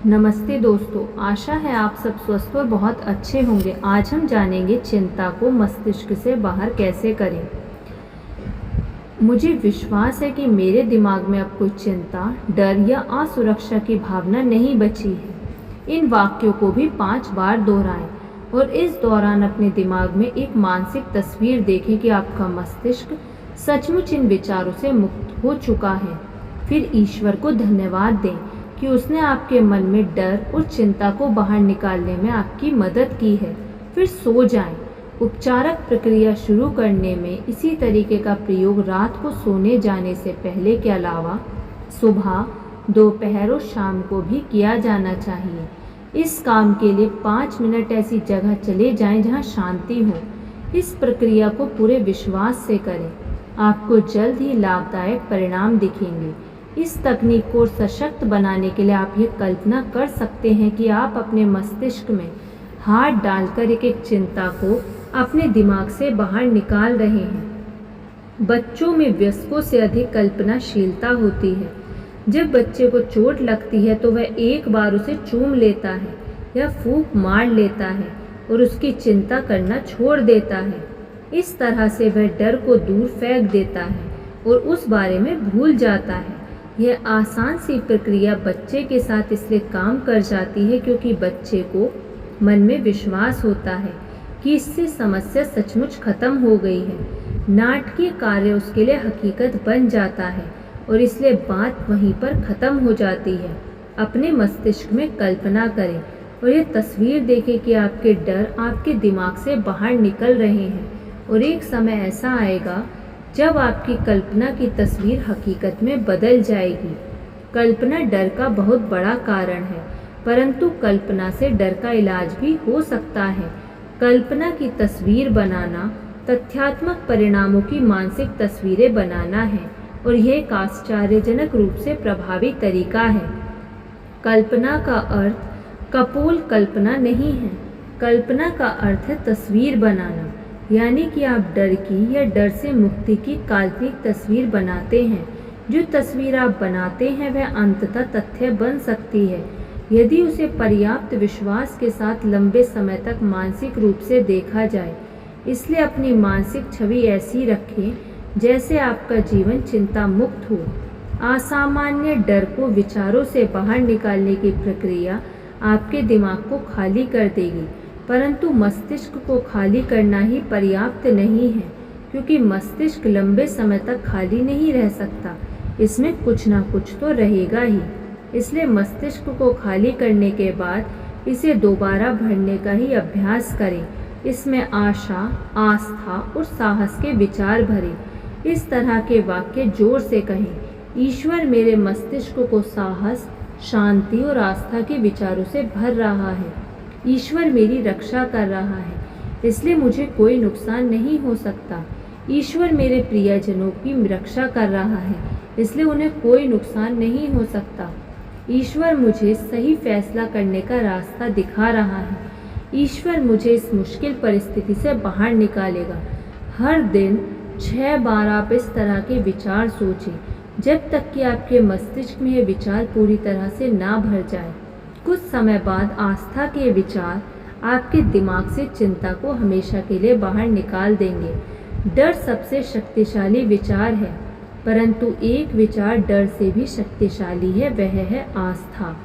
नमस्ते दोस्तों, आशा है आप सब स्वस्थ और बहुत अच्छे होंगे। आज हम जानेंगे चिंता को मस्तिष्क से बाहर कैसे करें। मुझे विश्वास है कि मेरे दिमाग में अब कोई चिंता, डर या असुरक्षा की भावना नहीं बची है। इन वाक्यों को भी 5 बार दोहराएं और इस दौरान अपने दिमाग में एक मानसिक तस्वीर देखें कि आपका मस्तिष्क सचमुच इन विचारों से मुक्त हो चुका है। फिर ईश्वर को धन्यवाद दें कि उसने आपके मन में डर और चिंता को बाहर निकालने में आपकी मदद की है। फिर सो जाएं। उपचारक प्रक्रिया शुरू करने में इसी तरीके का प्रयोग रात को सोने जाने से पहले के अलावा सुबह, दोपहर और शाम को भी किया जाना चाहिए। इस काम के लिए 5 मिनट ऐसी जगह चले जाएं जहां शांति हो। इस प्रक्रिया को पूरे विश्वास से करें। आपको जल्द ही लाभदायक परिणाम दिखेंगे। इस तकनीक को सशक्त बनाने के लिए आप ये कल्पना कर सकते हैं कि आप अपने मस्तिष्क में हाथ डालकर एक एक चिंता को अपने दिमाग से बाहर निकाल रहे हैं। बच्चों में वयस्कों से अधिक कल्पनाशीलता होती है। जब बच्चे को चोट लगती है तो वह एक बार उसे चूम लेता है या फूंक मार लेता है और उसकी चिंता करना छोड़ देता है। इस तरह से वह डर को दूर फेंक देता है और उस बारे में भूल जाता है। यह आसान सी प्रक्रिया बच्चे के साथ इसलिए काम कर जाती है क्योंकि बच्चे को मन में विश्वास होता है कि इससे समस्या सचमुच खत्म हो गई है। नाटकीय कार्य उसके लिए हकीकत बन जाता है और इसलिए बात वहीं पर खत्म हो जाती है। अपने मस्तिष्क में कल्पना करें और यह तस्वीर देखें कि आपके डर आपके दिमाग से बाहर निकल रहे हैं और एक समय ऐसा आएगा जब आपकी कल्पना की तस्वीर हकीकत में बदल जाएगी। कल्पना डर का बहुत बड़ा कारण है, परंतु कल्पना से डर का इलाज भी हो सकता है। कल्पना की तस्वीर बनाना तथ्यात्मक परिणामों की मानसिक तस्वीरें बनाना है और यह एक आश्चर्यजनक रूप से प्रभावी तरीका है। कल्पना का अर्थ कपोल कल्पना नहीं है। कल्पना का अर्थ है तस्वीर बनाना, यानी कि आप डर की या डर से मुक्ति की काल्पनिक तस्वीर बनाते हैं। जो तस्वीर आप बनाते हैं वह अंततः तथ्य बन सकती है यदि उसे पर्याप्त विश्वास के साथ लंबे समय तक मानसिक रूप से देखा जाए। इसलिए अपनी मानसिक छवि ऐसी रखें जैसे आपका जीवन चिंता मुक्त हो। असामान्य डर को विचारों से बाहर निकालने की प्रक्रिया आपके दिमाग को खाली कर देगी, परंतु मस्तिष्क को खाली करना ही पर्याप्त नहीं है क्योंकि मस्तिष्क लंबे समय तक खाली नहीं रह सकता। इसमें कुछ ना कुछ तो रहेगा ही। इसलिए मस्तिष्क को खाली करने के बाद इसे दोबारा भरने का ही अभ्यास करें। इसमें आशा, आस्था और साहस के विचार भरें। इस तरह के वाक्य जोर से कहें, ईश्वर मेरे मस्तिष्क को साहस, शांति और आस्था के विचारों से भर रहा है। ईश्वर मेरी रक्षा कर रहा है, इसलिए मुझे कोई नुकसान नहीं हो सकता। ईश्वर मेरे प्रियजनों की रक्षा कर रहा है, इसलिए उन्हें कोई नुकसान नहीं हो सकता। ईश्वर मुझे सही फैसला करने का रास्ता दिखा रहा है। ईश्वर मुझे इस मुश्किल परिस्थिति से बाहर निकालेगा। हर दिन 6 बार आप इस तरह के विचार सोचें जब तक कि आपके मस्तिष्क में ये विचार पूरी तरह से ना भर जाए। कुछ समय बाद आस्था के विचार आपके दिमाग से चिंता को हमेशा के लिए बाहर निकाल देंगे। डर सबसे शक्तिशाली विचार है, परंतु एक विचार डर से भी शक्तिशाली है, वह है आस्था।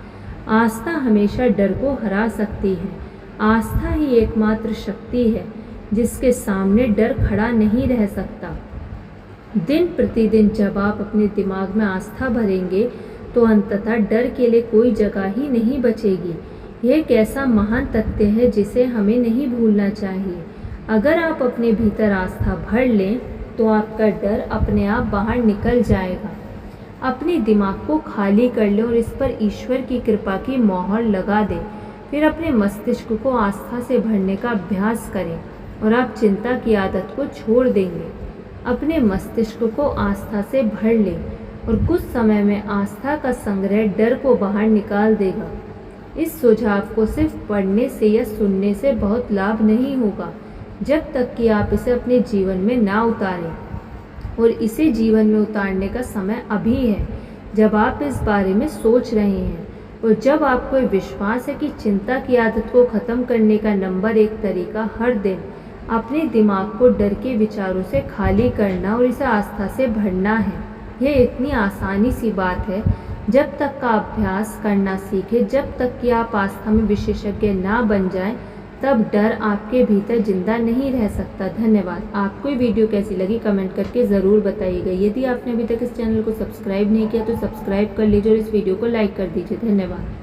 आस्था हमेशा डर को हरा सकती है। आस्था ही एकमात्र शक्ति है जिसके सामने डर खड़ा नहीं रह सकता। दिन प्रतिदिन जब आप अपने दिमाग में आस्था भरेंगे तो अंततः डर के लिए कोई जगह ही नहीं बचेगी। यह एक ऐसा महान तथ्य है जिसे हमें नहीं भूलना चाहिए। अगर आप अपने भीतर आस्था भर लें तो आपका डर अपने आप बाहर निकल जाएगा। अपने दिमाग को खाली कर लें और इस पर ईश्वर की कृपा की मोहर लगा दें। फिर अपने मस्तिष्क को आस्था से भरने का अभ्यास करें और आप चिंता की आदत को छोड़ देंगे। अपने मस्तिष्क को आस्था से भर लें और कुछ समय में आस्था का संग्रह डर को बाहर निकाल देगा। इस सुझाव को सिर्फ पढ़ने से या सुनने से बहुत लाभ नहीं होगा जब तक कि आप इसे अपने जीवन में ना उतारें, और इसे जीवन में उतारने का समय अभी है जब आप इस बारे में सोच रहे हैं। और जब आपको ये विश्वास है कि चिंता की आदत को ख़त्म करने का नंबर 1 तरीका हर दिन अपने दिमाग को डर के विचारों से खाली करना और इसे आस्था से भरना है। यह इतनी आसानी सी बात है, जब तक का अभ्यास करना सीखें, जब तक कि आप आस्था में विशेषज्ञ ना बन जाएं, तब डर आपके भीतर जिंदा नहीं रह सकता। धन्यवाद। आपको ये वीडियो कैसी लगी कमेंट करके ज़रूर बताइएगा। यदि आपने अभी तक इस चैनल को सब्सक्राइब नहीं किया तो सब्सक्राइब कर लीजिए और इस वीडियो को लाइक कर दीजिए। धन्यवाद।